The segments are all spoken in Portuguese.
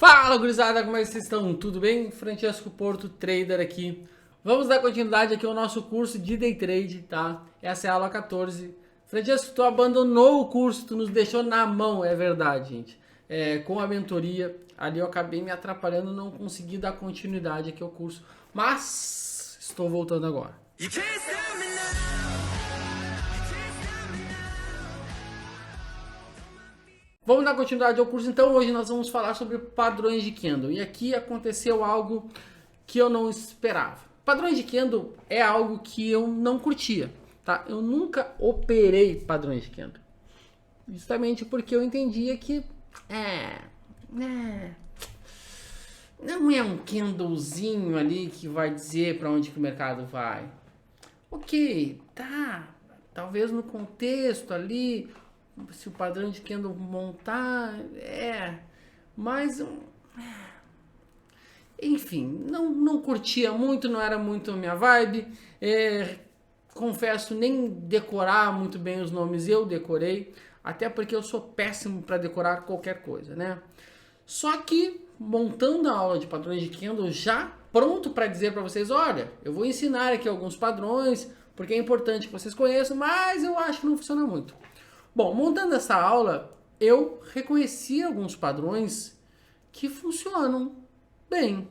Fala, gurizada, como é que vocês estão? Tudo bem? Francesco Porto, trader aqui. Vamos dar continuidade aqui ao nosso curso de Day Trade, tá? Essa é a aula 14. Francesco, tu abandonou o curso, tu nos deixou na mão, é verdade, gente. Com a mentoria, ali eu acabei me atrapalhando, não consegui dar continuidade aqui ao curso, mas estou voltando agora. Vamos dar continuidade ao curso, então hoje nós vamos falar sobre padrões de candle. E aqui aconteceu algo que eu não esperava. Padrões de candle é algo que eu não curtia, tá? Eu nunca operei padrões de candle. Justamente porque eu entendia que não é um candlezinho ali que vai dizer para onde que o mercado vai. Ok, tá, talvez no contexto ali, se o padrão de candle montar, mas enfim, não curtia muito, não era muito a minha vibe. Confesso, nem decorar muito bem os nomes eu decorei, até porque eu sou péssimo para decorar qualquer coisa, né? Só que montando a aula de padrões de candle já pronto para dizer para vocês, olha, eu vou ensinar aqui alguns padrões, porque é importante que vocês conheçam, mas eu acho que não funciona muito. Bom, montando essa aula, eu reconheci alguns padrões que funcionam bem.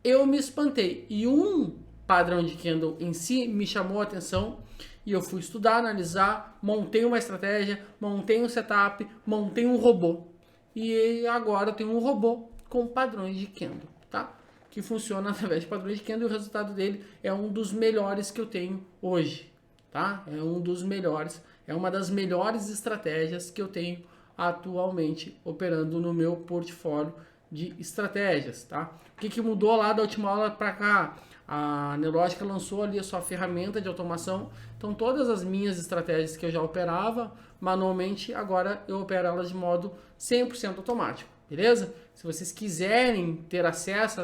Eu me espantei e um padrão de candle em si me chamou a atenção e eu fui estudar, analisar, montei uma estratégia, montei um setup, montei um robô. E agora eu tenho um robô com padrões de candle, tá? Que funciona através de padrões de candle e o resultado dele é um dos melhores que eu tenho hoje, tá? É um dos melhores, é uma das melhores estratégias que eu tenho atualmente operando no meu portfólio de estratégias, tá? O que mudou lá da última aula para cá? A Neurológica lançou ali a sua ferramenta de automação. Então todas as minhas estratégias que eu já operava manualmente, agora eu opero elas de modo 100% automático, beleza? Se vocês quiserem ter acesso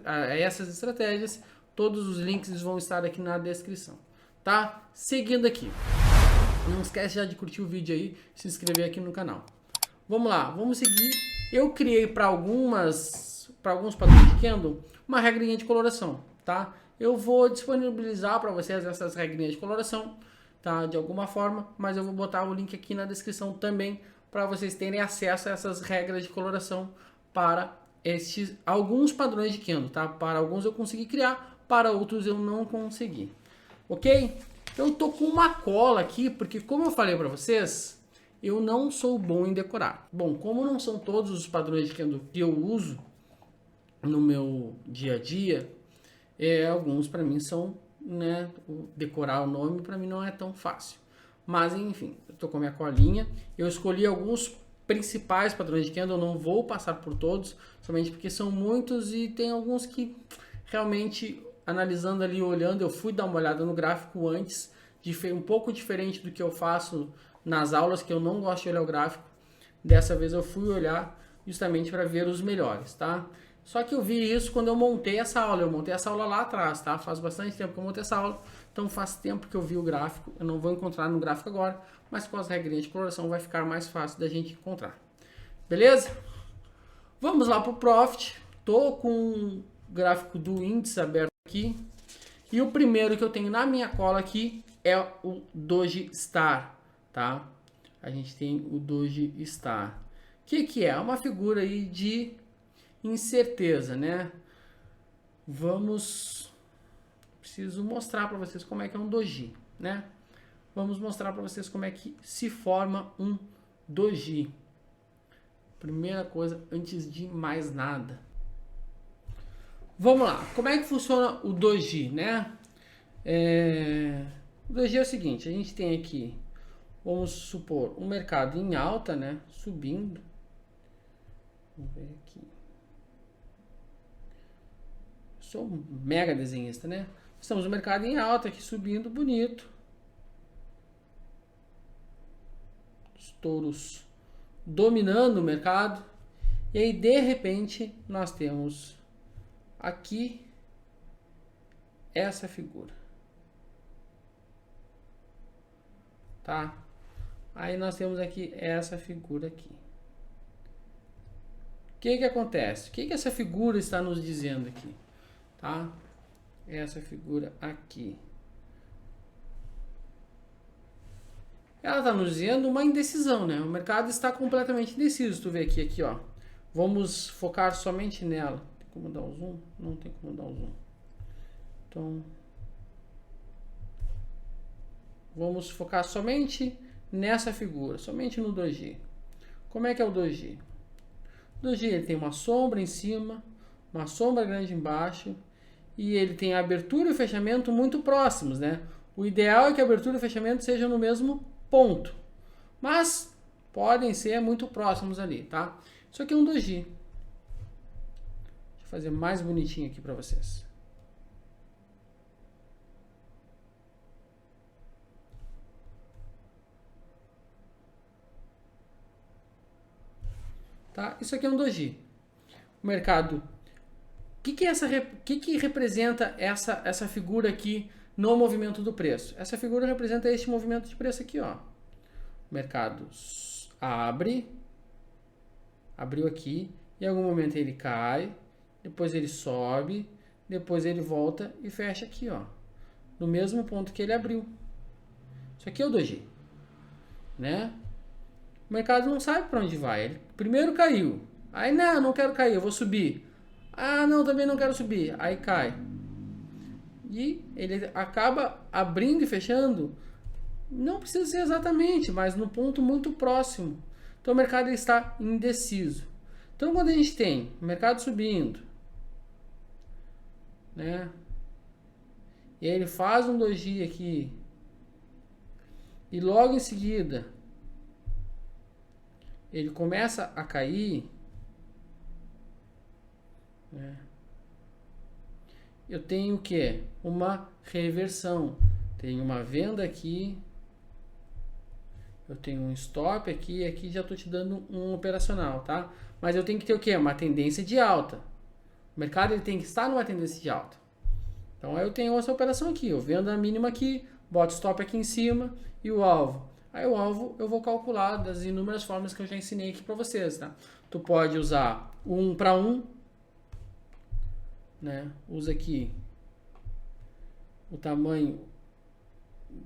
a essas estratégias, todos os links vão estar aqui na descrição, tá? Seguindo aqui. Não esquece já de curtir o vídeo aí, se inscrever aqui no canal. Vamos lá, vamos seguir. Eu criei para alguns padrões de candle uma regrinha de coloração, tá? Eu vou disponibilizar para vocês essas regrinhas de coloração, tá? De alguma forma, mas eu vou botar o link aqui na descrição também para vocês terem acesso a essas regras de coloração para alguns padrões de candle, tá? Para alguns eu consegui criar, para outros eu não consegui, ok? Eu tô com uma cola aqui porque, como eu falei para vocês, eu não sou bom em decorar. Bom, como não são todos os padrões de candle que eu uso no meu dia a dia, alguns para mim são, né, decorar o nome para mim não é tão fácil. Mas enfim, eu tô com a minha colinha, eu escolhi alguns principais padrões de candle, eu não vou passar por todos, somente porque são muitos e tem alguns que realmente, analisando ali, olhando, eu fui dar uma olhada no gráfico antes, um pouco diferente do que eu faço nas aulas, que eu não gosto de olhar o gráfico. Dessa vez eu fui olhar justamente para ver os melhores, tá? Só que eu vi isso quando eu montei essa aula. Eu montei essa aula lá atrás, tá? Faz bastante tempo que eu montei essa aula, então faz tempo que eu vi o gráfico. Eu não vou encontrar no gráfico agora, mas com as regrinhas de coloração vai ficar mais fácil da gente encontrar. Beleza? Vamos lá pro Profit. Tô com o gráfico do índice aberto aqui. E o primeiro que eu tenho na minha cola aqui é o Doji Star, tá? A gente tem o Doji Star. O que é? É uma figura aí de incerteza, né? Preciso mostrar para vocês como é que é um doji, né? Vamos mostrar para vocês como é que se forma um doji. Primeira coisa, antes de mais nada. Vamos lá, como é que funciona o doji, né? O doji é o seguinte, a gente tem aqui, vamos supor, um mercado em alta, né? Subindo. Vamos ver aqui. Sou um mega desenhista, né? Estamos no mercado em alta aqui, subindo, bonito. Os touros dominando o mercado. E aí, de repente, nós temos aqui essa figura. Tá? Aí nós temos aqui essa figura aqui. que acontece? O que essa figura está nos dizendo aqui? Tá? Essa figura aqui. Ela está nos dizendo uma indecisão, né? O mercado está completamente indeciso. Tu vê aqui, ó. Vamos focar somente nela. Tem como dar o zoom? Não tem como dar o zoom. Então, vamos focar somente nessa figura, somente no doji. Como é que é o doji? O doji ele tem uma sombra em cima, uma sombra grande embaixo, e ele tem a abertura e o fechamento muito próximos, né? O ideal é que a abertura e o fechamento sejam no mesmo ponto, mas podem ser muito próximos ali, tá? Isso aqui é um doji. Deixa eu fazer mais bonitinho aqui para vocês. Tá? Isso aqui é um doji. O mercado. O que representa essa figura aqui no movimento do preço? Essa figura representa este movimento de preço aqui, ó. O mercado abriu aqui, em algum momento ele cai, depois ele sobe, depois ele volta e fecha aqui, ó, no mesmo ponto que ele abriu. Isso aqui é o doji, né? O mercado não sabe para onde vai. Ele primeiro caiu, aí não quero cair, eu vou subir. Ah, não, também não quero subir, aí cai. E ele acaba abrindo e fechando, não precisa ser exatamente, mas no ponto muito próximo. Então o mercado está indeciso. Então quando a gente tem o mercado subindo, né? E ele faz um doji aqui, e logo em seguida ele começa a cair, né? Eu tenho o que? Uma reversão. Tenho uma venda aqui, eu tenho um stop aqui, e aqui já estou te dando um operacional, tá? Mas eu tenho que ter o que? Uma tendência de alta. O mercado ele tem que estar numa tendência de alta. Então eu tenho essa operação aqui, eu vendo a mínima aqui, boto stop aqui em cima e o alvo. Aí o alvo eu vou calcular das inúmeras formas que eu já ensinei aqui para vocês, tá? Tu pode usar 1 para 1, né? Usa aqui o tamanho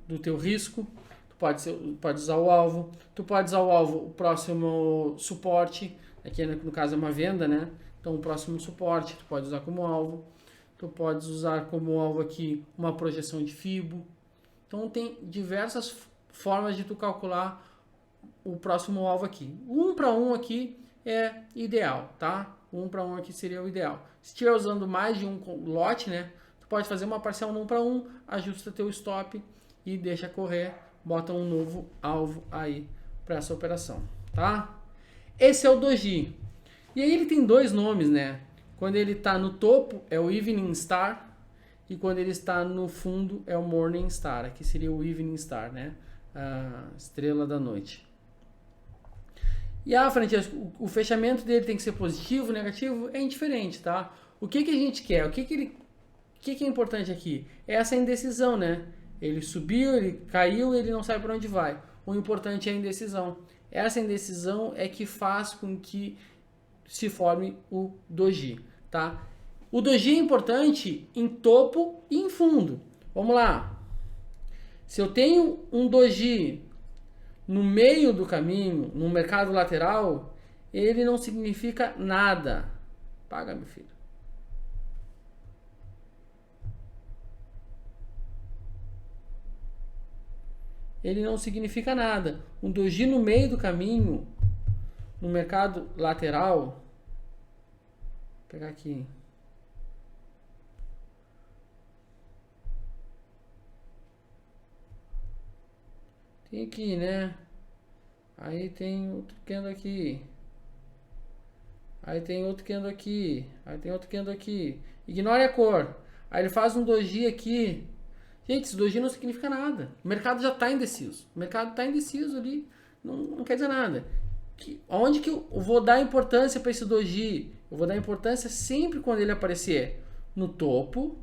do teu risco. Tu pode usar o alvo. Tu pode usar o alvo, o próximo suporte. Aqui no caso é uma venda, né? Então o próximo suporte tu pode usar como alvo. Tu pode usar como alvo aqui uma projeção de Fibo. Então tem diversas formas de tu calcular o próximo alvo aqui. 1 para 1 aqui é ideal, tá? 1 para 1 aqui seria o ideal. Se estiver usando mais de um lote, né? Tu pode fazer uma parcial no 1 para 1, ajusta teu stop e deixa correr, bota um novo alvo aí para essa operação, tá? Esse é o doji. E aí ele tem dois nomes, né? Quando ele está no topo é o Evening Star e quando ele está no fundo é o Morning Star. Aqui seria o Evening Star, né? A estrela da noite. E a frente, o fechamento dele tem que ser positivo, negativo, é indiferente, tá? O que a gente quer? O que é importante aqui? É essa indecisão, né? Ele subiu, ele caiu, ele não sabe para onde vai. O importante é a indecisão. Essa indecisão é que faz com que se forme o doji, tá? O doji é importante em topo e em fundo. Vamos lá. Se eu tenho um doji no meio do caminho, no mercado lateral, ele não significa nada. Paga, meu filho. Ele não significa nada. Um doji no meio do caminho, no mercado lateral, vou pegar aqui. Tem aqui, né? Aí tem outro candle aqui. Aí tem outro candle aqui. Aí tem outro candle aqui. Ignore a cor. Aí ele faz um doji aqui. Gente, esse doji não significa nada. O mercado já está indeciso. O mercado está indeciso ali. Não quer dizer nada. Onde que eu vou dar importância para esse doji? Eu vou dar importância sempre quando ele aparecer no topo.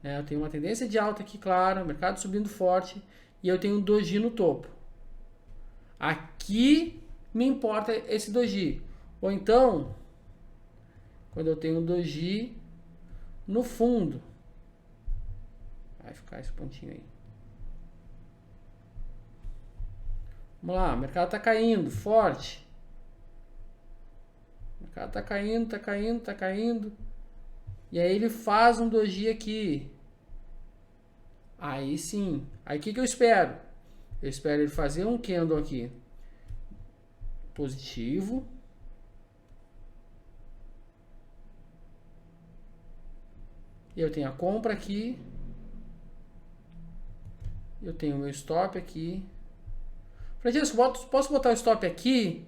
Né? Eu tenho uma tendência de alta aqui, claro. O mercado subindo forte. E eu tenho um doji no topo. Aqui me importa esse doji. Ou então, quando eu tenho um doji no fundo, vai ficar esse pontinho aí. Vamos lá, o mercado está caindo, forte. O mercado está caindo, está caindo, está caindo. E aí ele faz um doji aqui. Aí sim. Aí o que eu espero? Eu espero ele fazer um candle aqui positivo. E eu tenho a compra aqui. Eu tenho o meu stop aqui. Francisco, posso botar o stop aqui?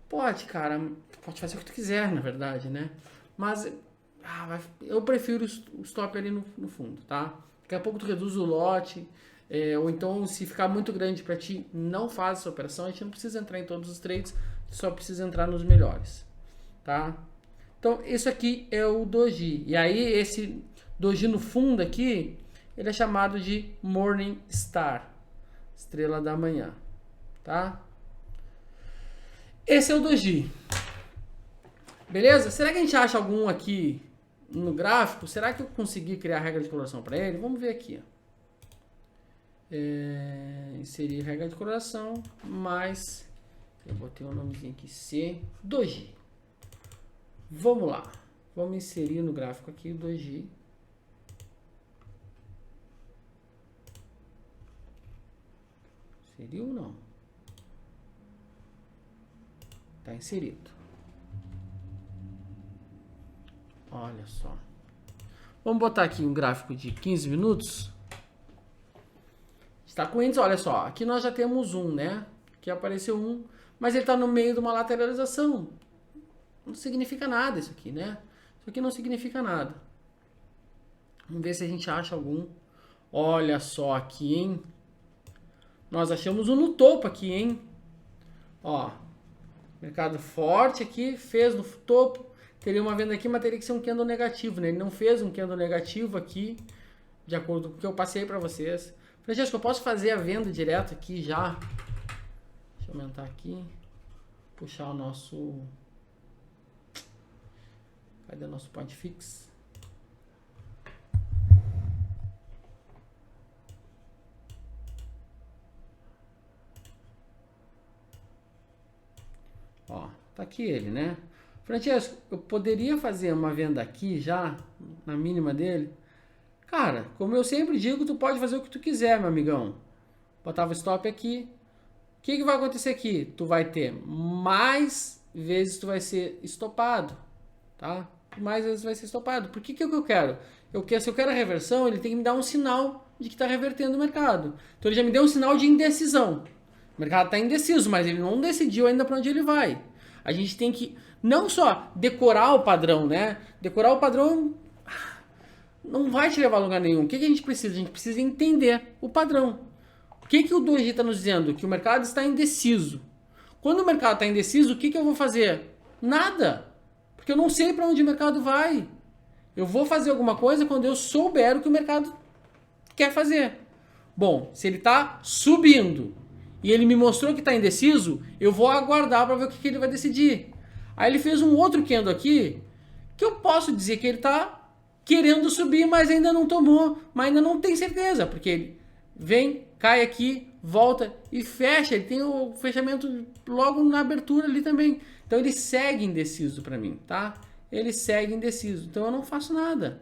Pode, cara. Pode fazer o que tu quiser, na verdade, né? Mas eu prefiro o stop ali no fundo, tá? Daqui a pouco tu reduz o lote. Ou então, se ficar muito grande para ti, não faz essa operação. A gente não precisa entrar em todos os trades, só precisa entrar nos melhores, tá? Então, isso aqui é o doji. E aí, esse doji no fundo aqui, ele é chamado de Morning Star, estrela da manhã, tá? Esse é o doji. Beleza? Será que a gente acha algum aqui no gráfico? Será que eu consegui criar a regra de coloração para ele? Vamos ver aqui, ó. Inserir regra de coloração, mas eu botei um nomezinho aqui, C, doji. Vamos lá, vamos inserir no gráfico aqui o doji. Inseriu ou não? Tá inserido. Olha só. Vamos botar aqui um gráfico de 15 minutos. Está com índice, olha só, aqui nós já temos um, né? Aqui apareceu um, mas ele está no meio de uma lateralização. Não significa nada isso aqui, né? Isso aqui não significa nada. Vamos ver se a gente acha algum. Olha só aqui, hein? Nós achamos um no topo aqui, hein? Ó, mercado forte aqui, fez no topo. Teria uma venda aqui, mas teria que ser um candle negativo, né? Ele não fez um candle negativo aqui, de acordo com o que eu passei para vocês. Francesco, eu posso fazer a venda direto aqui já? Deixa eu aumentar aqui. Puxar o nosso... Cadê o nosso point fix? Ó, tá aqui ele, né? Francesco, eu poderia fazer uma venda aqui já, na mínima dele? Cara, como eu sempre digo, tu pode fazer o que tu quiser, meu amigão. Botava o stop aqui. O que vai acontecer aqui? Tu vai ter mais vezes tu vai ser estopado, tá? Mais vezes vai ser estopado. Por que eu quero? Se eu quero a reversão, ele tem que me dar um sinal de que está revertendo o mercado. Então ele já me deu um sinal de indecisão. O mercado está indeciso, mas ele não decidiu ainda para onde ele vai. A gente tem que não só decorar o padrão, né? Decorar o padrão não vai te levar a lugar nenhum. O que a gente precisa? A gente precisa entender o padrão. O que o doji está nos dizendo? Que o mercado está indeciso. Quando o mercado está indeciso, o que eu vou fazer? Nada. Porque eu não sei para onde o mercado vai. Eu vou fazer alguma coisa quando eu souber o que o mercado quer fazer. Bom, se ele está subindo e ele me mostrou que está indeciso, eu vou aguardar para ver o que ele vai decidir. Aí ele fez um outro candle aqui, que eu posso dizer que ele está querendo subir, mas ainda não tomou, mas ainda não tem certeza, porque ele vem, cai aqui, volta e fecha. Ele tem o fechamento logo na abertura ali também. Então ele segue indeciso para mim, tá? Ele segue indeciso. Então eu não faço nada.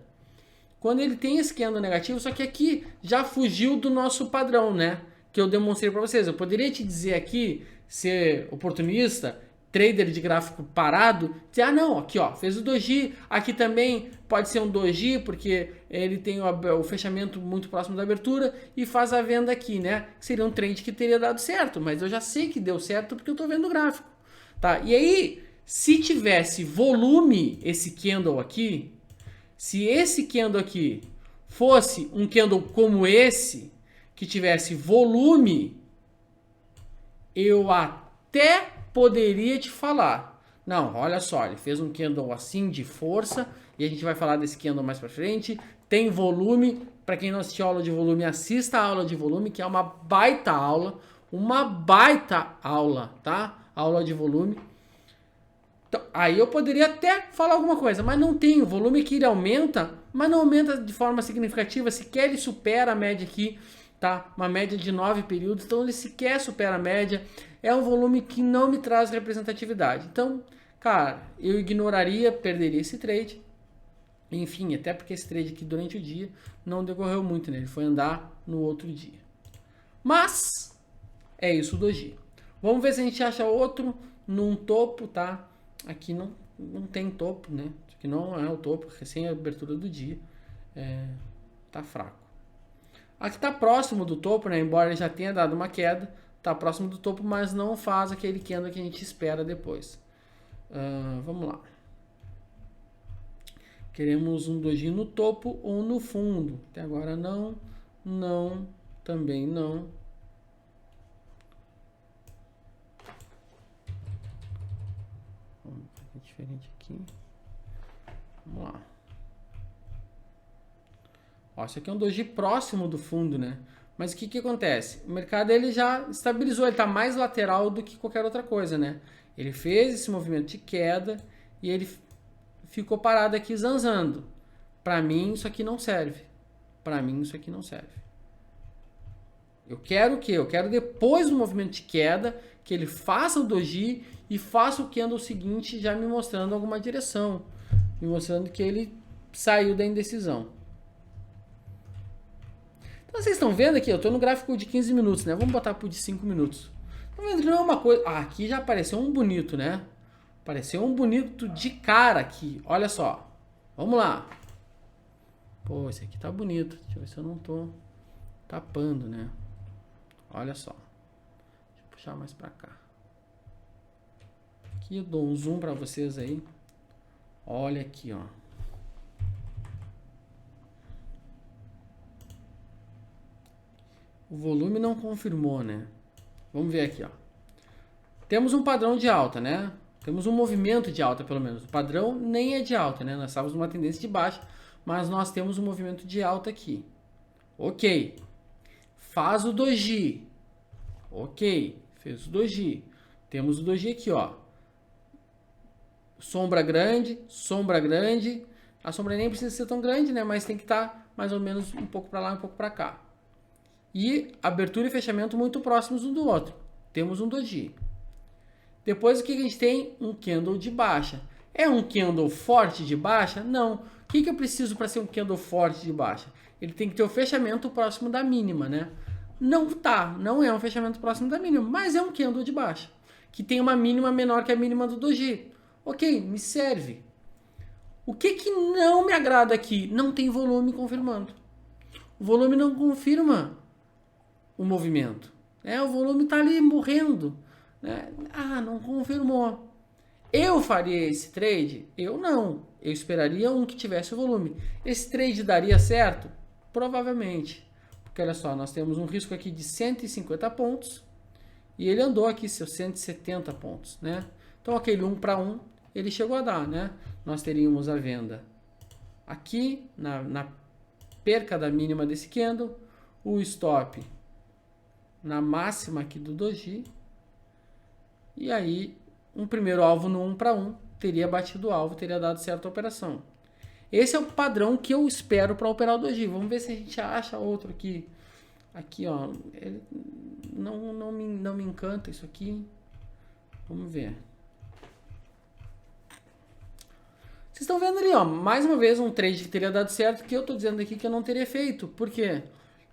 Quando ele tem esse candle negativo, só que aqui já fugiu do nosso padrão, né? Que eu demonstrei para vocês. Eu poderia te dizer aqui, ser oportunista, trader de gráfico parado, dizer, não, aqui ó, fez o doji, aqui também pode ser um doji, porque ele tem o fechamento muito próximo da abertura e faz a venda aqui, né? Seria um trade que teria dado certo, mas eu já sei que deu certo porque eu tô vendo o gráfico, tá? E aí, se tivesse volume esse candle aqui, se esse candle aqui fosse um candle como esse, que tivesse volume, eu até poderia te falar, não, olha só, ele fez um candle assim de força, e a gente vai falar desse candle mais pra frente, tem volume. Para quem não assistiu a aula de volume, assista a aula de volume, que é uma baita aula, tá? Aula de volume. Então, aí eu poderia até falar alguma coisa, mas não tem. O volume aqui ele aumenta, mas não aumenta de forma significativa. Sequer ele supera a média aqui, tá? Uma média de 9 períodos, então ele sequer supera a média. É um volume que não me traz representatividade. Então, cara, eu ignoraria, perderia esse trade. Enfim, até porque esse trade aqui durante o dia não decorreu muito, né? Ele foi andar no outro dia. Mas, é isso o doji. Vamos ver se a gente acha outro num topo, tá? Aqui não tem topo, né? Aqui não é o topo, recém a abertura do dia. Tá fraco. Aqui tá próximo do topo, né? Embora ele já tenha dado uma queda, tá próximo do topo, mas não faz aquele candle que a gente espera depois. Vamos lá. Queremos um doji no topo ou no fundo. Até agora não, também não. Vamos fazer diferente aqui. Vamos lá. Ó, isso aqui é um doji próximo do fundo, né? Mas o que acontece? O mercado ele já estabilizou, ele está mais lateral do que qualquer outra coisa, né? Ele fez esse movimento de queda e ele ficou parado aqui zanzando. Para mim isso aqui não serve. Para mim isso aqui não serve. Eu quero o quê? Eu quero depois do movimento de queda que ele faça o doji e faça o candle seguinte já me mostrando alguma direção, me mostrando que ele saiu da indecisão. Então vocês estão vendo aqui, eu estou no gráfico de 15 minutos, né? Vamos botar para o de 5 minutos. Estão vendo que não é uma coisa... aqui já apareceu um bonito, né? Apareceu um bonito de cara aqui. Olha só. Vamos lá. Pô, esse aqui tá bonito. Deixa eu ver se eu não tô tapando, né? Olha só. Deixa eu puxar mais para cá. Aqui eu dou um zoom para vocês aí. Olha aqui, ó. O volume não confirmou, né? Vamos ver aqui, ó. Temos um padrão de alta, né? Temos um movimento de alta, pelo menos. O padrão nem é de alta, né? Nós estávamos numa tendência de baixa, mas nós temos um movimento de alta aqui. Ok. Faz o doji. Ok. Fez o doji. Temos o doji aqui, ó. Sombra grande, sombra grande. A sombra nem precisa ser tão grande, né? Mas tem que estar mais ou menos um pouco para lá, um pouco para cá. E abertura e fechamento muito próximos um do outro. Temos um doji. Depois o que a gente tem? Um candle de baixa. É um candle forte de baixa? Não. O que eu preciso para ser um candle forte de baixa? Ele tem que ter o fechamento próximo da mínima, né? Não é um fechamento próximo da mínima, mas é um candle de baixa, que tem uma mínima menor que a mínima do doji. Ok, me serve. O que não me agrada aqui? Não tem volume confirmando. O volume não confirma o movimento. O volume está ali morrendo. Né? Não confirmou. Eu faria esse trade? Eu não. Eu esperaria um que tivesse o volume. Esse trade daria certo? Provavelmente. Porque olha só, nós temos um risco aqui de 150 pontos e ele andou aqui seus 170 pontos, né? Então aquele 1 para 1 ele chegou a dar, né? Nós teríamos a venda aqui na perca da mínima desse candle, o stop na máxima aqui do doji. E aí, um primeiro alvo no 1 para 1 teria batido o alvo, teria dado certa operação. Esse é o padrão que eu espero para operar o doji. Vamos ver se a gente acha outro aqui. Aqui, ó. Ele não me encanta isso aqui. Vamos ver. Vocês estão vendo ali, ó. Mais uma vez um trade que teria dado certo, que eu estou dizendo aqui que eu não teria feito. Por quê?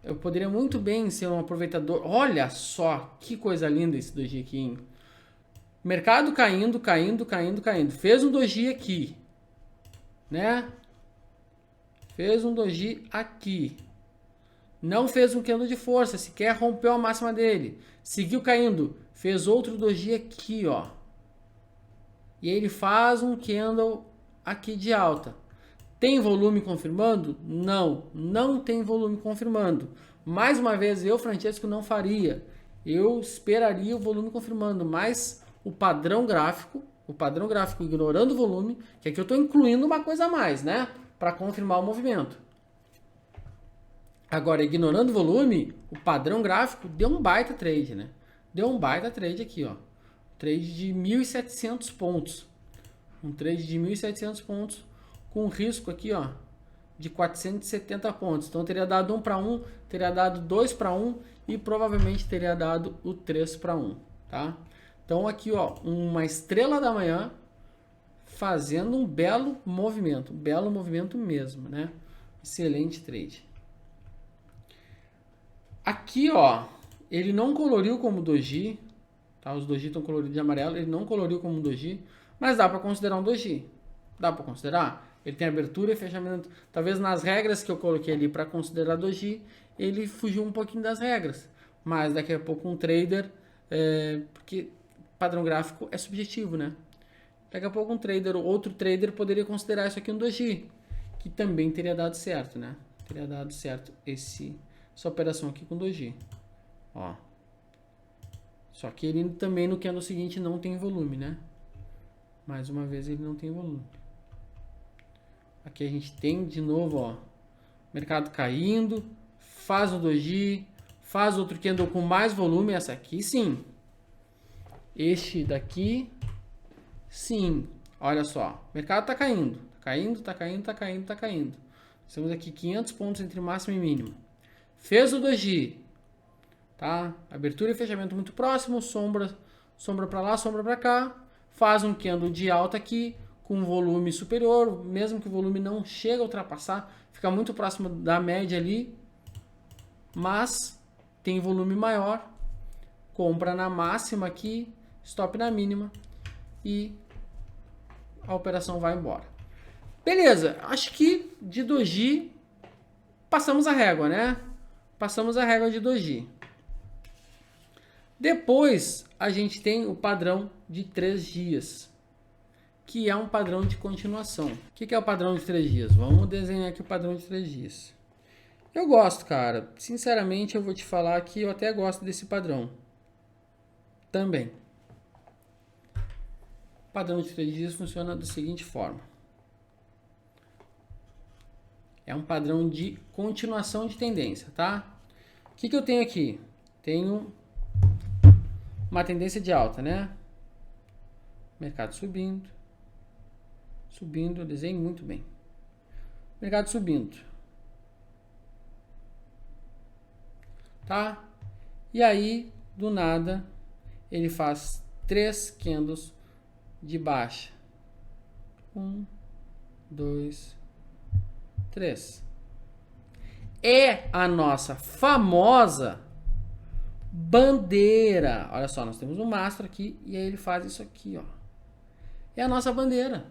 Eu poderia muito bem ser um aproveitador. Olha só que coisa linda esse doji aqui, hein? Mercado caindo. Fez um doji aqui, né? Fez um doji aqui. Não fez um candle de força, sequer rompeu a máxima dele. Seguiu caindo. Fez outro doji aqui, ó. E ele faz um candle aqui de alta. Tem volume confirmando? Não tem volume confirmando. Mais uma vez, eu, Francesco, não faria. Eu esperaria o volume confirmando, mas o padrão gráfico ignorando o volume, que aqui eu estou incluindo uma coisa a mais, né? Para confirmar o movimento. Agora, ignorando o volume, o padrão gráfico deu um baita trade, né? Deu um baita trade aqui, ó. Trade de 1.700 pontos. Um trade de 1.700 pontos com risco aqui, ó, de 470 pontos. Então teria dado 1 para 1, teria dado 2 para 1 e provavelmente teria dado o 3 para 1, tá? Então aqui, ó, uma estrela da manhã fazendo um belo movimento mesmo, né? Excelente trade. Aqui, ó, ele não coloriu como doji, tá? Os doji estão coloridos de amarelo, ele não coloriu como doji, mas dá para considerar um doji. Dá para considerar? Ele tem abertura e fechamento. Talvez nas regras que eu coloquei ali para considerar doji, ele fugiu um pouquinho das regras. Mas daqui a pouco um trader, porque padrão gráfico é subjetivo, né? Daqui a pouco um trader ou outro trader poderia considerar isso aqui um doji, que também teria dado certo, né? Teria dado certo essa operação aqui com doji. Ó. Só que ele também no candle seguinte não tem volume, né? Mais uma vez ele não tem volume. Aqui a gente tem de novo, ó, mercado caindo, faz o doji, faz outro candle com mais volume, essa aqui sim. Este daqui, sim. Olha só, o mercado tá caindo, tá caindo. Temos aqui 500 pontos entre máximo e mínimo. Fez o doji, tá? Abertura e fechamento muito próximo, sombra para lá, sombra para cá. Faz um candle de alta aqui, com volume superior, mesmo que o volume não chegue a ultrapassar, fica muito próximo da média ali, mas tem volume maior. Compra na máxima aqui, stop na mínima e a operação vai embora. Beleza, acho que de doji passamos a régua, né? Passamos a régua de doji. Depois a gente tem o padrão de 3 dias, que é um padrão de continuação. O que é o padrão de 3 dias? Vamos desenhar aqui o padrão de 3 dias. Eu gosto, cara. Sinceramente, eu vou te falar que eu até gosto desse padrão. Também. O padrão de 3 dias funciona da seguinte forma. É um padrão de continuação de tendência, tá? O que eu tenho aqui? Tenho uma tendência de alta, né? Mercado subindo. Subindo, eu desenho muito bem. Mercado subindo. Tá? E aí, do nada, ele faz 3 candles de baixa. 1, 2, 3. É a nossa famosa bandeira. Olha só, nós temos um mastro aqui e aí ele faz isso aqui, ó. É a nossa bandeira.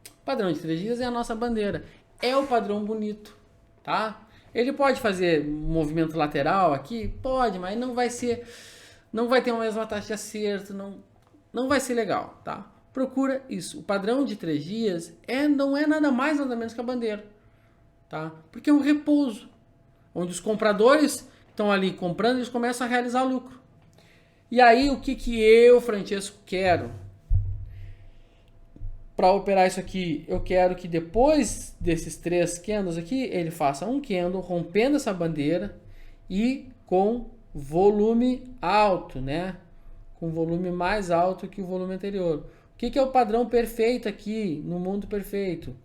O padrão de 3 dias é a nossa bandeira. É o padrão bonito, tá? Ele pode fazer movimento lateral aqui? Pode, mas não vai ter uma mesma taxa de acerto, não vai ser legal, tá? Procura isso. O padrão de 3 dias não é nada mais, nada menos que a bandeira, tá? Porque é um repouso, onde os compradores estão ali comprando, eles começam a realizar lucro. E aí, o que eu, Francesco, quero? Para operar isso aqui, eu quero que depois desses 3 candles aqui, ele faça um candle rompendo essa bandeira e com volume alto, né? Com volume mais alto que o volume anterior. O que é o padrão perfeito aqui no mundo perfeito?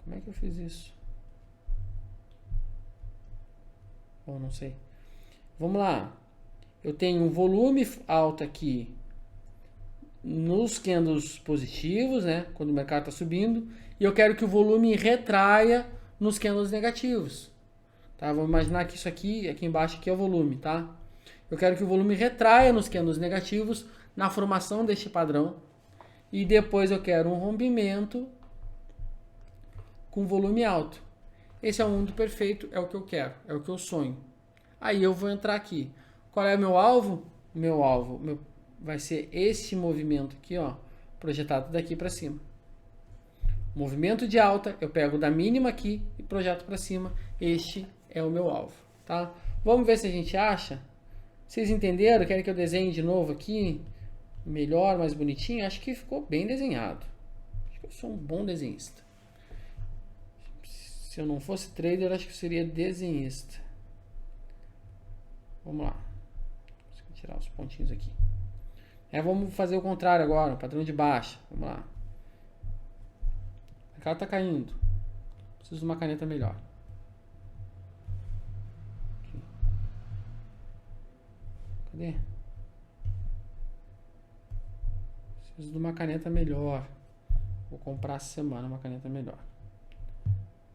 Como é que eu fiz isso? Bom, não sei. Vamos lá. Eu tenho um volume alto aqui nos candles positivos, né? Quando o mercado está subindo. E eu quero que o volume retraia nos candles negativos. Tá? Vamos imaginar que isso aqui embaixo aqui é o volume, tá? Eu quero que o volume retraia nos candles negativos na formação deste padrão. E depois eu quero um rompimento com volume alto. Esse é o mundo perfeito, é o que eu quero, é o que eu sonho. Aí eu vou entrar aqui. Qual é o meu alvo? Meu alvo vai ser esse movimento aqui, ó, projetado daqui para cima. Movimento de alta, eu pego da mínima aqui e projeto para cima. Este é o meu alvo, tá? Vamos ver se a gente acha. Vocês entenderam? Querem que eu desenhe de novo aqui? Melhor, mais bonitinho? Acho que ficou bem desenhado. Acho que eu sou um bom desenhista. Se eu não fosse trader, acho que eu seria desenhista. Vamos lá. Vou tirar os pontinhos aqui. Vamos fazer o contrário agora, o padrão de baixa. Vamos lá. O mercado está caindo. Preciso de uma caneta melhor. Aqui. Cadê? Preciso de uma caneta melhor. Vou comprar essa semana uma caneta melhor.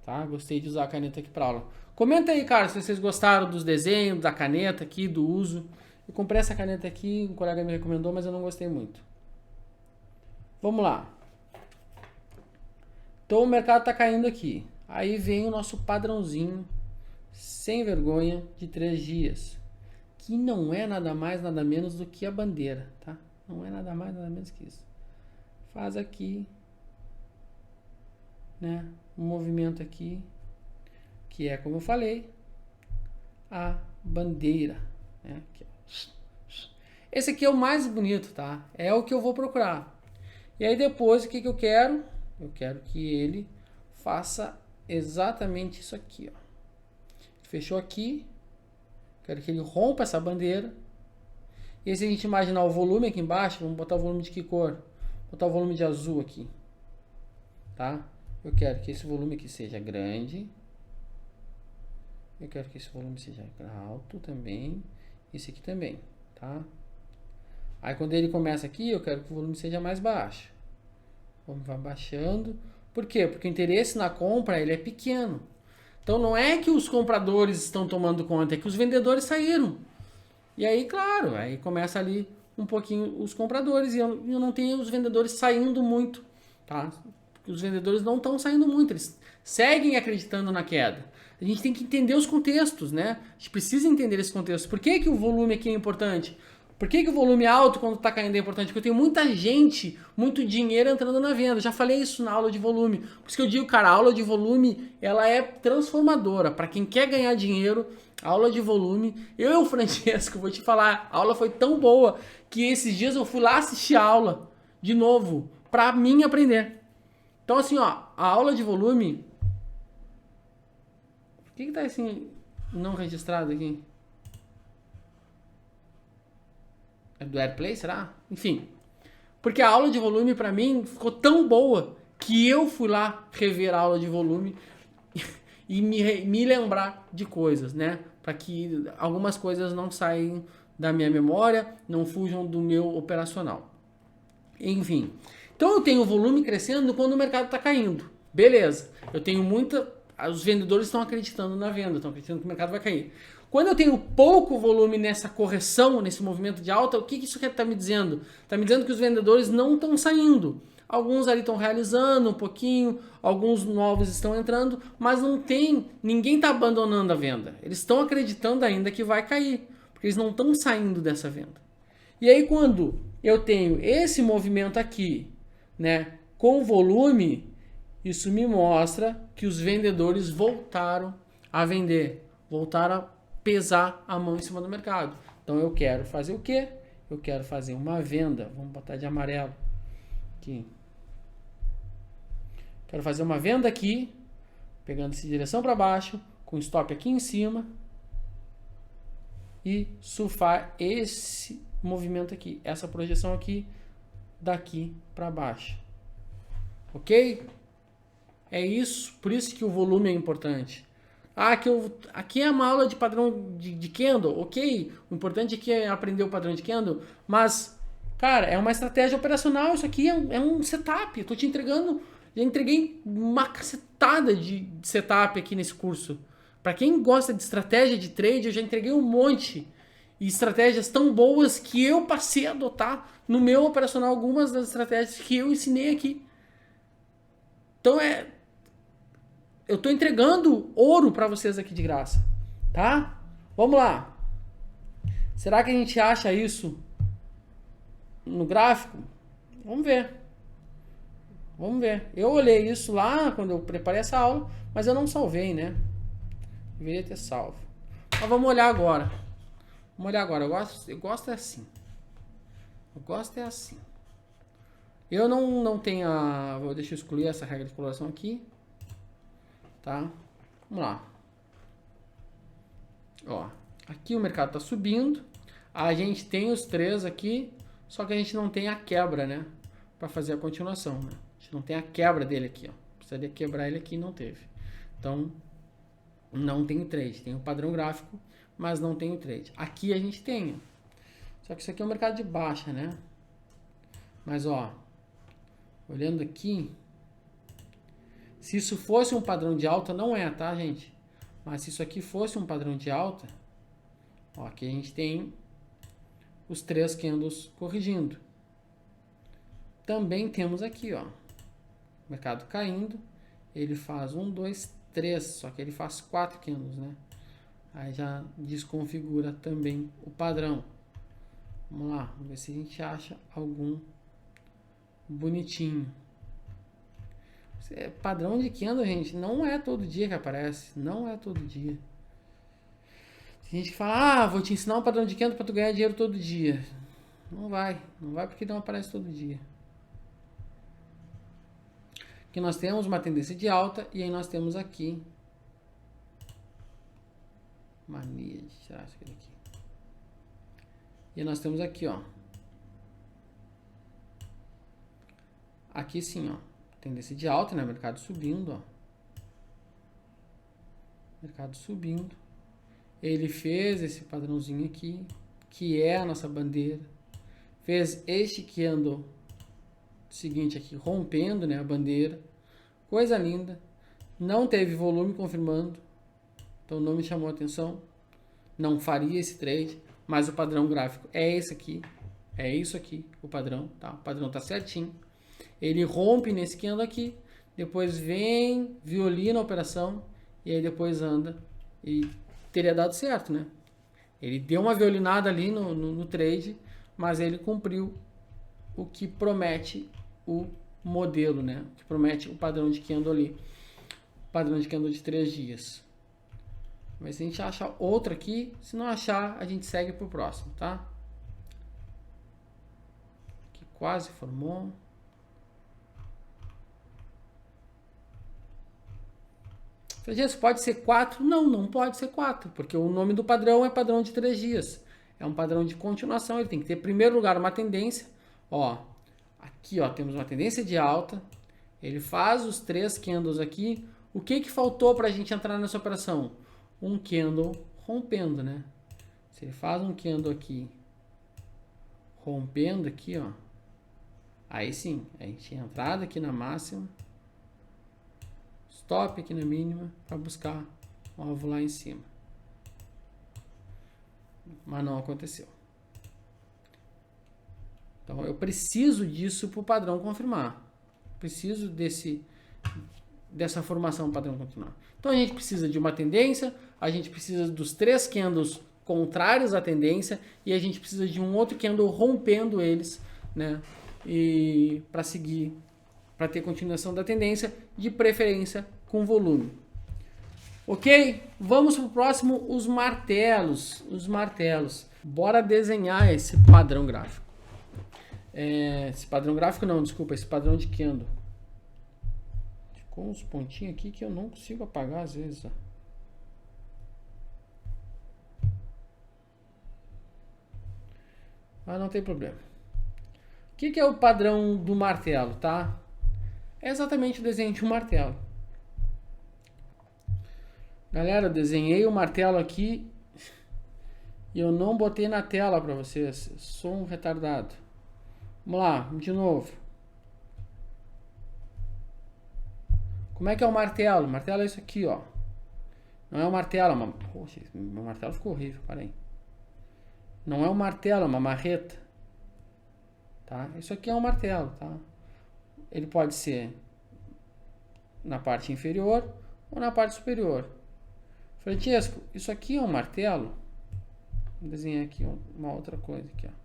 Tá? Gostei de usar a caneta aqui para aula. Comenta aí, cara, se vocês gostaram dos desenhos, da caneta aqui, do uso. Eu comprei essa caneta aqui, um colega me recomendou, mas eu não gostei muito. Vamos lá. Então o mercado está caindo aqui. Aí vem o nosso padrãozinho, sem vergonha, de 3 dias. Que não é nada mais, nada menos do que a bandeira, tá? Não é nada mais, nada menos que isso. Faz aqui, né? Um movimento aqui, que é, como eu falei, a bandeira, né? Esse aqui é o mais bonito, tá? É o que eu vou procurar. E aí depois, o que eu quero? Eu quero que ele faça exatamente isso aqui, ó. Fechou aqui. Quero que ele rompa essa bandeira. E se a gente imaginar o volume aqui embaixo, vamos botar o volume de que cor? Vou botar o volume de azul aqui. Tá? Eu quero que esse volume aqui seja grande. Eu quero que esse volume seja alto também. Esse aqui também, tá? Aí quando ele começa aqui, eu quero que o volume seja mais baixo. Vamos baixando. Por quê? Porque o interesse na compra ele é pequeno. Então não é que os compradores estão tomando conta, é que os vendedores saíram. E aí, claro, aí começa ali um pouquinho os compradores. E eu não tenho os vendedores saindo muito, tá? Porque os vendedores não estão saindo muito, eles seguem acreditando na queda. A gente tem que entender os contextos, né? A gente precisa entender esse contexto. Por que o volume aqui é importante? Por que o volume alto quando está caindo é importante? Porque eu tenho muita gente, muito dinheiro entrando na venda. Já falei isso na aula de volume. Por isso que eu digo, cara, a aula de volume, ela é transformadora. Para quem quer ganhar dinheiro, a aula de volume... Eu e o Francesco, vou te falar, a aula foi tão boa que esses dias eu fui lá assistir a aula de novo, para mim aprender. Então assim, ó, a aula de volume... Por que tá assim, não registrado aqui? É do AirPlay, será? Enfim. Porque a aula de volume, pra mim, ficou tão boa que eu fui lá rever a aula de volume e me lembrar de coisas, né? Para que algumas coisas não saiam da minha memória, não fujam do meu operacional. Enfim. Então eu tenho o volume crescendo quando o mercado está caindo. Beleza. Eu tenho muita... Os vendedores estão acreditando na venda, estão acreditando que o mercado vai cair. Quando eu tenho pouco volume nessa correção, nesse movimento de alta, o que isso está me dizendo? Está me dizendo que os vendedores não estão saindo. Alguns ali estão realizando um pouquinho, alguns novos estão entrando, mas não tem, ninguém está abandonando a venda. Eles estão acreditando ainda que vai cair, porque eles não estão saindo dessa venda. E aí quando eu tenho esse movimento aqui, né, com volume, isso me mostra que os vendedores voltaram a vender, voltaram a pesar a mão em cima do mercado. Então eu quero fazer o quê? Eu quero fazer uma venda. Vamos botar de amarelo aqui. Quero fazer uma venda aqui, pegando essa direção para baixo, com stop aqui em cima e surfar esse movimento aqui, essa projeção aqui, daqui para baixo. Ok? É isso, por isso que o volume é importante. Aqui é uma aula de padrão de candle, ok? O importante aqui é aprender o padrão de candle, mas, cara, é uma estratégia operacional, isso aqui é um setup. Eu tô te entregando, já entreguei uma cacetada de setup aqui nesse curso. Para quem gosta de estratégia de trade, eu já entreguei um monte. E estratégias tão boas que eu passei a adotar no meu operacional algumas das estratégias que eu ensinei aqui. Então eu tô entregando ouro para vocês aqui de graça, tá? Vamos lá. Será que a gente acha isso no gráfico? Vamos ver. Vamos ver. Eu olhei isso lá quando eu preparei essa aula, mas eu não salvei, né? Deveria ter salvo. Mas vamos olhar agora. Vamos olhar agora. Eu gosto é assim. Eu gosto é assim. Eu não tenho a... Deixa eu excluir essa regra de coloração aqui. Tá? Vamos lá. Ó, aqui o mercado está subindo. A gente tem os três aqui só que a gente não tem a quebra, né? Para fazer a continuação, né? A gente não tem a quebra dele aqui, ó. Precisaria quebrar ele aqui e não teve. Então, não tem o trade. Tem o padrão gráfico, mas não tem o trade. Aqui a gente tem, ó. Só que isso aqui é um mercado de baixa, né? Mas, ó, olhando aqui, se isso fosse um padrão de alta, não é, tá, gente? Mas se isso aqui fosse um padrão de alta, ó, aqui a gente tem os 3 candles corrigindo. Também temos aqui, ó, mercado caindo, ele faz 1, 2, 3, só que ele faz 4 candles, né? Aí já desconfigura também o padrão. Vamos lá, vamos ver se a gente acha algum bonitinho. Padrão de candle, gente, não é todo dia que aparece, não é todo dia. Tem gente que fala, vou te ensinar um padrão de candle para tu ganhar dinheiro todo dia. Não vai porque não aparece todo dia. Aqui nós temos uma tendência de alta e aí nós temos aqui mania de tirar isso aqui daqui. E nós temos aqui, ó. Aqui sim, ó. Tendência de alta, né? Mercado subindo, ó. Mercado subindo. Ele fez esse padrãozinho aqui, que é a nossa bandeira. Fez este candle seguinte aqui, rompendo, né, a bandeira. Coisa linda. Não teve volume confirmando. Então não me chamou a atenção. Não faria esse trade. Mas o padrão gráfico é esse aqui. É isso aqui, o padrão, tá? O padrão tá certinho. Ele rompe nesse candle aqui. Depois vem, violina a operação. E aí depois anda. E teria dado certo, né? Ele deu uma violinada ali no trade. Mas ele cumpriu o que promete o modelo, né? O que promete o padrão de candle ali. Padrão de candle de 3 dias. Mas se a gente achar outra aqui, se não achar, a gente segue pro próximo, tá? Aqui quase formou. Isso pode ser 4? Não, não pode ser 4, porque o nome do padrão é padrão de 3 dias. É um padrão de continuação, ele tem que ter, em primeiro lugar, uma tendência. Ó, aqui, ó, temos uma tendência de alta. Ele faz os 3 candles aqui. O que faltou para a gente entrar nessa operação? Um candle rompendo, né? Se ele faz um candle aqui, rompendo aqui, ó. Aí sim, a gente tinha entrada aqui na máxima. Stop aqui na mínima para buscar um alvo lá em cima. Mas não aconteceu. Então eu preciso disso para o padrão confirmar. Preciso dessa formação padrão continuar. Então a gente precisa de uma tendência, a gente precisa dos 3 candles contrários à tendência e a gente precisa de um outro candle rompendo eles, né? E para seguir, para ter continuação da tendência, de preferência com volume. Ok? Vamos para o próximo, os martelos. Os martelos. Bora desenhar esse padrão gráfico. Esse padrão gráfico não, desculpa, esse padrão de candle. Ficou uns pontinhos aqui que eu não consigo apagar às vezes, ó. Mas não tem problema. O que é o padrão do martelo, tá? É exatamente o desenho de um martelo. Galera, eu desenhei o martelo aqui e eu não botei na tela para vocês. Eu sou um retardado. Vamos lá, de novo. Como é que é o martelo? O martelo é isso aqui, ó. Não é um martelo, é uma... Poxa, meu martelo ficou horrível, parei. Não é um martelo, é uma marreta. Tá? Isso aqui é um martelo, tá? Ele pode ser na parte inferior ou na parte superior. Francesco, isso aqui é um martelo? Vou desenhar aqui uma outra coisa aqui, ó.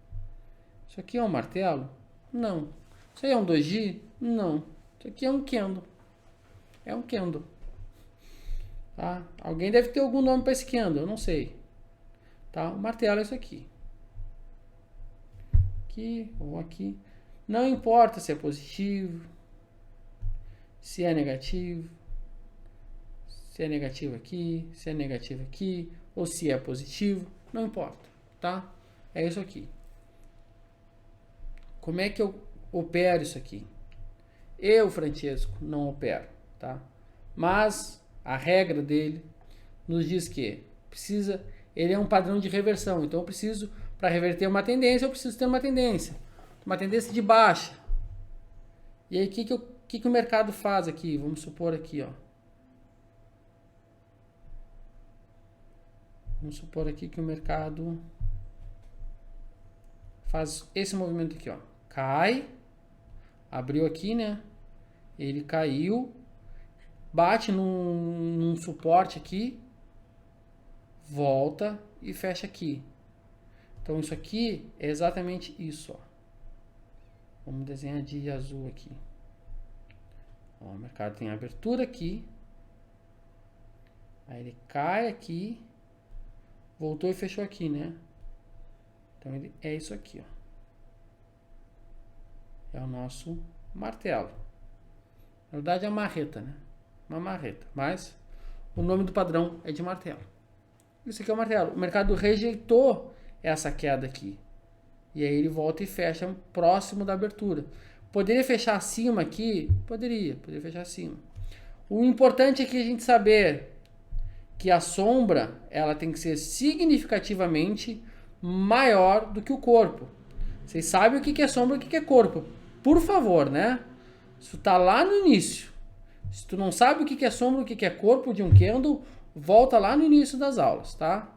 Isso aqui é um martelo? Não. Isso aí é um doji? Não. Isso aqui é um kendo. É um kendo. Tá? Alguém deve ter algum nome para esse kendo, eu não sei. Tá? O martelo é isso aqui. Aqui ou aqui. Não importa se é positivo, se é negativo, se é negativo aqui, se é negativo aqui, ou se é positivo, não importa, tá? É isso aqui. como é que eu opero isso aqui? Eu, Francesco, não opero, tá? Mas a regra dele nos diz que ele é um padrão de reversão, então eu preciso, para reverter uma tendência, eu preciso ter uma tendência de baixa. E aí, o que o mercado faz aqui? Vamos supor aqui, ó. Vamos supor aqui que o mercado faz esse movimento aqui, ó. Cai, abriu aqui, né? Ele caiu, bate num suporte aqui, volta e fecha aqui. Então isso aqui é exatamente isso, ó. Vamos desenhar de azul aqui. Ó, o mercado tem abertura aqui. Aí ele cai aqui. Voltou e fechou aqui, né? Então ele é isso aqui, ó. É o nosso martelo. Na verdade é uma marreta, né? Uma marreta. Mas o nome do padrão é de martelo. Isso aqui é o martelo. O mercado rejeitou essa queda aqui. E aí ele volta e fecha próximo da abertura. Poderia fechar acima aqui? Poderia fechar acima. O importante aqui é a gente saber que a sombra ela tem que ser significativamente maior do que o corpo. Vocês sabem o que é sombra e o que é corpo. Por favor, né? Isso tá lá no início. Se tu não sabe o que é sombra e o que é corpo de um candle, volta lá no início das aulas, tá?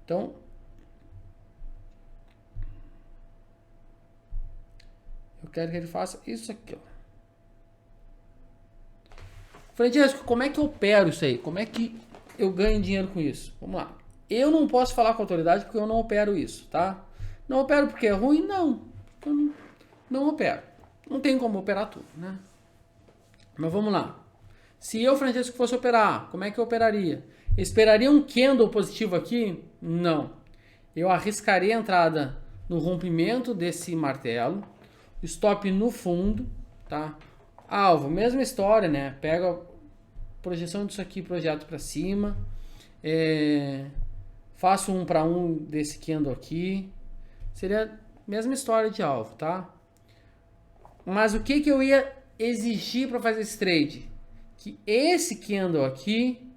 Então, eu quero que ele faça isso aqui, ó. Francesco, como é que eu opero isso aí? Como é que eu ganho dinheiro com isso? Vamos lá. Eu não posso falar com autoridade porque eu não opero isso, tá? Não opero porque é ruim? Não. Eu não opero. Não tem como operar tudo, né? Mas vamos lá. Se eu, Francesco, fosse operar, como é que eu operaria? Esperaria um candle positivo aqui? Não. Eu arriscaria a entrada no rompimento desse martelo, stop no fundo, tá? Alvo, mesma história, né? Pega a projeção disso aqui, projeto para cima, faço 1 para 1 desse candle aqui, seria a mesma história de alvo, tá? Mas o que eu ia exigir para fazer esse trade? Que esse candle aqui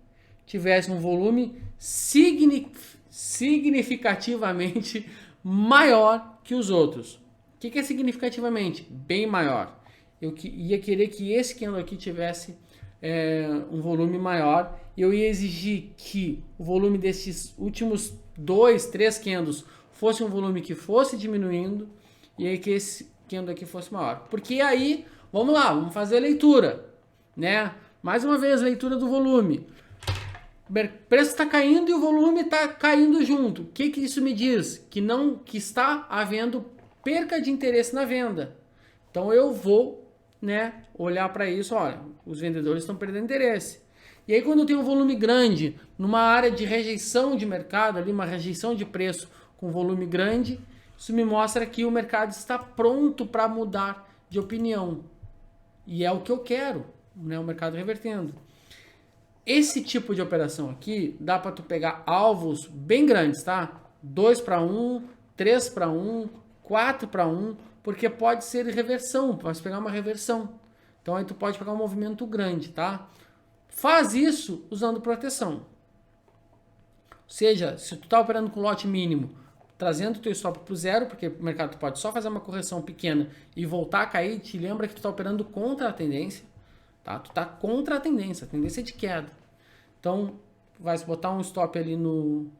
tivesse um volume significativamente maior que os outros. O que é significativamente? Bem maior. Eu ia querer que esse candle aqui tivesse um volume maior. E eu ia exigir que o volume desses últimos 2, 3 candles fosse um volume que fosse diminuindo. E aí que esse candle aqui fosse maior. Porque aí, vamos lá, vamos fazer a leitura, né? Mais uma vez, leitura do volume. O preço está caindo e o volume está caindo junto. O que isso me diz? Que está havendo perca de interesse na venda. Então eu vou, né, olhar para isso. Olha, os vendedores estão perdendo interesse. E aí quando eu tenho um volume grande, numa área de rejeição de mercado, ali uma rejeição de preço com volume grande, isso me mostra que o mercado está pronto para mudar de opinião. E é o que eu quero, né, o mercado revertendo. Esse tipo de operação aqui, dá para tu pegar alvos bem grandes, tá? 2 para 1, 3 para 1, 4 para 1, porque pode ser reversão, pode pegar uma reversão. Então aí tu pode pegar um movimento grande, tá? Faz isso usando proteção. Ou seja, se tu tá operando com lote mínimo, trazendo o teu stop para o zero, porque o mercado pode só fazer uma correção pequena e voltar a cair, te lembra que tu tá operando contra a tendência, tá? Tu tá contra a tendência é de queda. Então, vai botar um stop ali no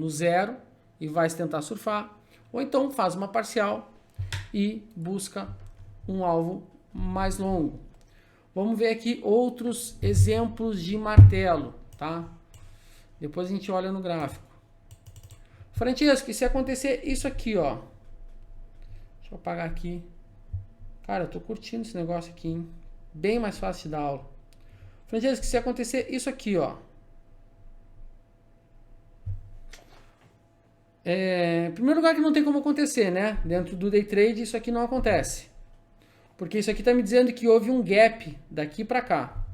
zero e vai tentar surfar. Ou então faz uma parcial e busca um alvo mais longo. Vamos ver aqui outros exemplos de martelo, tá? Depois a gente olha no gráfico. Francesco, e se acontecer isso aqui, ó. Deixa eu apagar aqui. Cara, eu tô curtindo esse negócio aqui, hein? Bem mais fácil de dar aula. Francesco, se acontecer isso aqui, ó. Em primeiro lugar que não tem como acontecer, né? Dentro do day trade isso aqui não acontece. Porque isso aqui está me dizendo que houve um gap daqui para cá,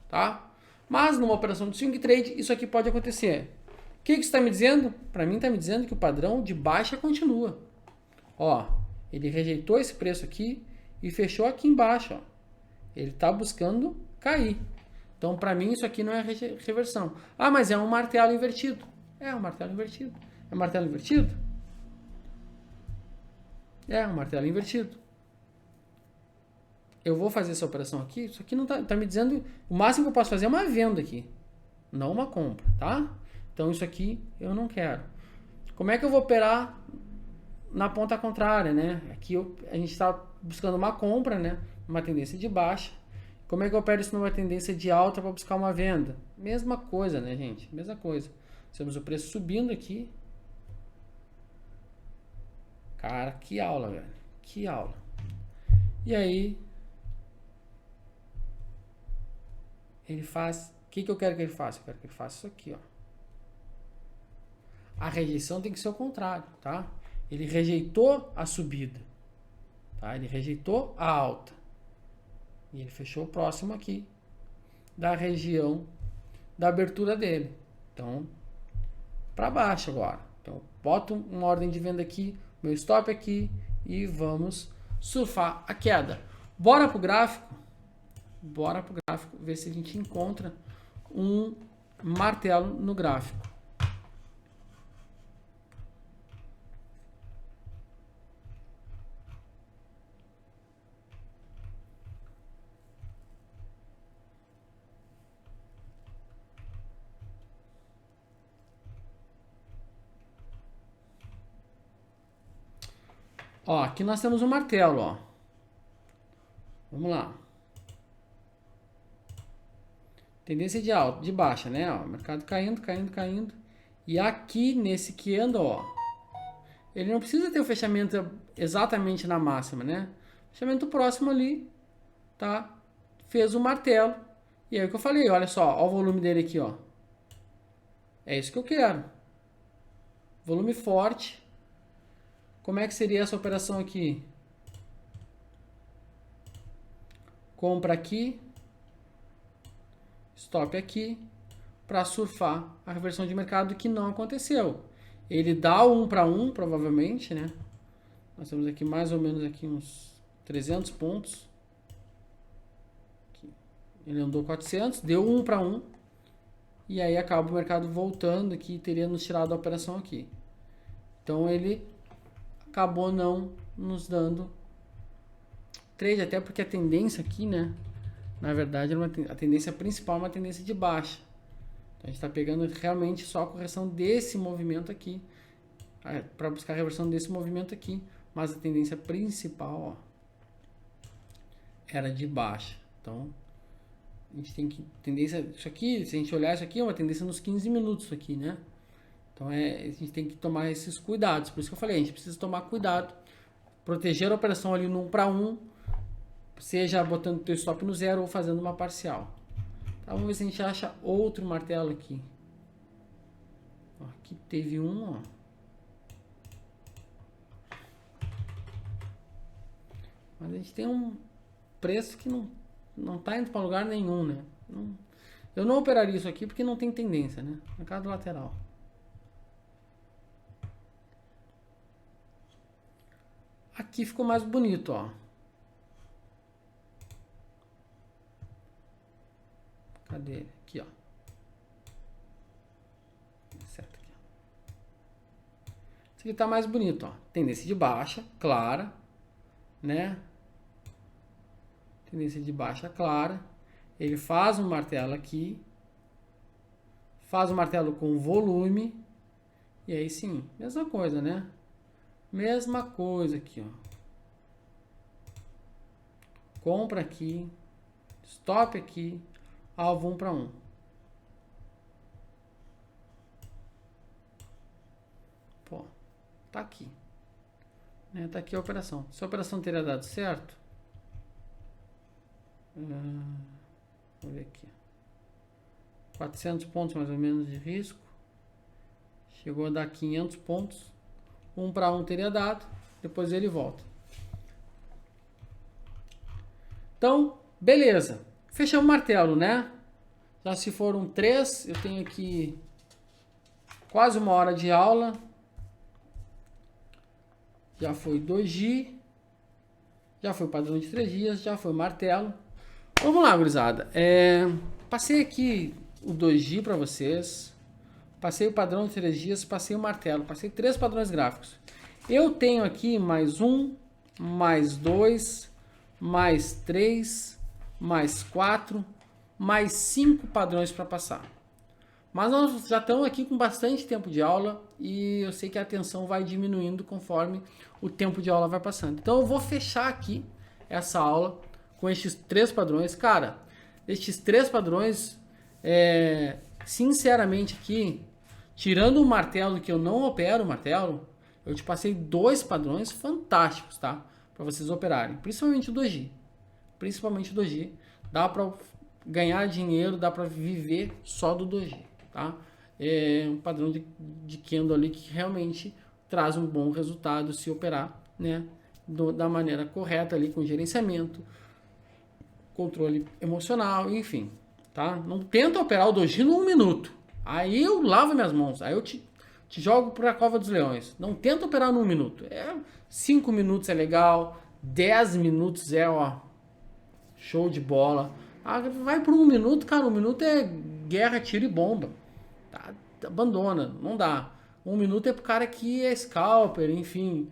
tá? Mas numa operação de swing trade isso aqui pode acontecer. O que isso está me dizendo? Para mim está me dizendo que o padrão de baixa continua. Ó, ele rejeitou esse preço aqui e fechou aqui embaixo, ó. Ele está buscando cair. Então, para mim, isso aqui não é reversão. Ah, mas é um martelo invertido. É um martelo invertido. É um martelo invertido? É um martelo invertido. Eu vou fazer essa operação aqui. Isso aqui não tá me dizendo... O máximo que eu posso fazer é uma venda aqui. Não uma compra, tá? Então, isso aqui eu não quero. Como é que eu vou operar na ponta contrária, né? Aqui a gente está buscando uma compra, né? Uma tendência de baixa. Como é que eu opero isso numa tendência de alta para buscar uma venda? Mesma coisa, né, gente? Mesma coisa. Temos o preço subindo aqui. Cara, que aula, velho. Que aula. E aí, ele faz... O que eu quero que ele faça? Eu quero que ele faça isso aqui, ó. A rejeição tem que ser o contrário, tá? Ele rejeitou a subida, tá? Ele rejeitou a alta. E ele fechou próximo aqui da região da abertura dele. Então, para baixo agora. Então, boto uma ordem de venda aqui, meu stop aqui e vamos surfar a queda. Bora pro gráfico? Bora pro gráfico ver se a gente encontra um martelo no gráfico. Ó, aqui nós temos um martelo, ó. Vamos lá. Tendência de alta, de baixa, né? Ó, mercado caindo, caindo, caindo. E aqui nesse candle, ó, ele não precisa ter o fechamento exatamente na máxima, né? Fechamento próximo ali, tá? Fez o martelo. E aí o que eu falei, olha só, ó o volume dele aqui, ó. É isso que eu quero. Volume forte. Como é que seria essa operação aqui? Compra aqui. Stop aqui. Para surfar a reversão de mercado que não aconteceu. Ele dá o 1 para 1, provavelmente, né? Nós temos aqui mais ou menos aqui uns 300 pontos. Aqui. Ele andou 400, deu 1 para 1. E aí acaba o mercado voltando aqui e teria nos tirado a operação aqui. Então ele acabou não nos trade, até porque a tendência aqui, né? Na verdade, a tendência principal é uma tendência de baixa. Então a gente está pegando realmente só a correção desse movimento aqui, para buscar a reversão desse movimento aqui. Mas a tendência principal, ó, era de baixa. Então a gente tem que tendência, isso aqui, se a gente olhar isso aqui, é uma tendência nos 15 minutos isso aqui, né? Então a gente tem que tomar esses cuidados. Por isso que eu falei, a gente precisa tomar cuidado, proteger a operação ali no 1 para 1, seja botando o teu stop no 0 ou fazendo uma parcial. Tá, vamos ver se a gente acha outro martelo aqui. Ó, aqui teve um, ó. Mas a gente tem um preço que não tá indo para lugar nenhum, né? Eu não operaria isso aqui porque não tem tendência, né? Mercado lateral. Aqui ficou mais bonito, ó. Cadê ele? Aqui, ó. Certo aqui, ó. Esse aqui tá mais bonito, ó. Tendência de baixa, clara, né? Tendência de baixa clara. Ele faz um martelo aqui. Faz um martelo com volume. E aí sim, mesma coisa, né? Mesma coisa aqui, ó. Compra aqui. Stop aqui. Alvo 1 para 1. Pô, tá aqui. Né? Tá aqui a operação. Se a operação teria dado certo... vou ver aqui. 400 pontos mais ou menos de risco. Chegou a dar 500 pontos. 1 para 1 teria dado. Depois ele volta. Então, beleza. Fechamos o martelo, né? Já se foram 3. Eu tenho aqui quase 1 hora de aula. já foi 2G, já foi o padrão de 3 dias, já foi o martelo. Vamos lá, gurizada. Passei aqui o 2G para vocês, passei o padrão de 3 dias, passei o martelo, passei 3 padrões gráficos. Eu tenho aqui mais 1, mais 2, mais 3, mais 4, mais 5 padrões para passar. Mas nós já estamos aqui com bastante tempo de aula e eu sei que a atenção vai diminuindo conforme o tempo de aula vai passando. Então eu vou fechar aqui essa aula com estes 3 padrões. Cara, estes 3 padrões, sinceramente aqui, tirando o martelo, que eu não opero o martelo, eu te passei 2 padrões fantásticos, tá? Para vocês operarem, principalmente o 2G. Principalmente o 2G. Dá para ganhar dinheiro, dá para viver só do 2G. Tá? É um padrão de candle ali que realmente traz um bom resultado se operar, né, da maneira correta ali, com gerenciamento, controle emocional, enfim, tá? Não tenta operar o 2G no 1 minuto. Aí eu lavo minhas mãos, aí eu te jogo para a cova dos leões. Não tenta operar no 1 minuto. 5 minutos é legal, 10 minutos show de bola. Vai por 1 minuto, cara, 1 minuto é guerra, tiro e bomba. Tá? Abandona, não dá. 1 minuto é pro cara que é scalper, enfim.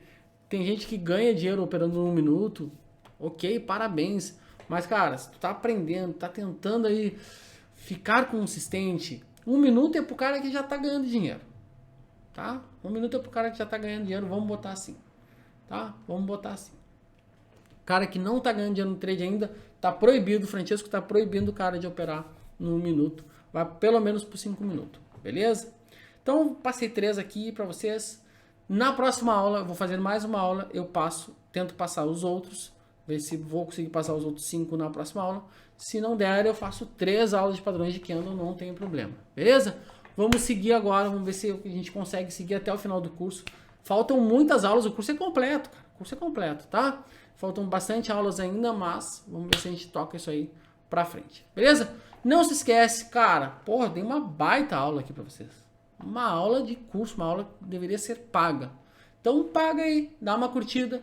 Tem gente que ganha dinheiro operando no 1 minuto. Ok, parabéns. Mas, cara, se tu tá aprendendo, tá tentando aí ficar consistente, 1 minuto é pro cara que já tá ganhando dinheiro. Tá? 1 minuto é pro cara que já tá ganhando dinheiro, vamos botar assim. Tá? Vamos botar assim. Cara que não tá ganhando dinheiro no trade ainda, tá proibido, o Francesco tá proibindo o cara de operar no 1 minuto. Vai pelo menos por 5 minutos. Beleza? Então, passei 3 aqui para vocês. Na próxima aula, eu vou fazer mais uma aula. Eu tento passar os outros. Ver se vou conseguir passar os outros 5 na próxima aula. Se não der, eu faço 3 aulas de padrões de candle, não tem problema. Beleza? Vamos seguir agora. Vamos ver se a gente consegue seguir até o final do curso. Faltam muitas aulas. O curso é completo, cara. O curso é completo, tá? Faltam bastante aulas ainda, mas vamos ver se a gente toca isso aí pra frente. Beleza? Não se esquece, cara, porra, dei uma baita aula aqui pra vocês. Uma aula de curso, uma aula que deveria ser paga. Então paga aí, dá uma curtida,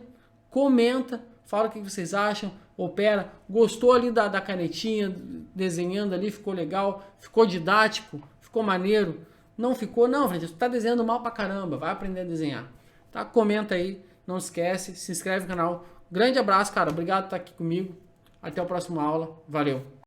comenta, fala o que vocês acham, opera. Gostou ali da canetinha, desenhando ali, ficou legal, ficou didático, ficou maneiro. Não ficou? Não, Francisco, tu tá desenhando mal pra caramba, vai aprender a desenhar. Tá? Comenta aí, não esquece, se inscreve no canal. Grande abraço, cara, obrigado por estar aqui comigo. Até a próxima aula, valeu!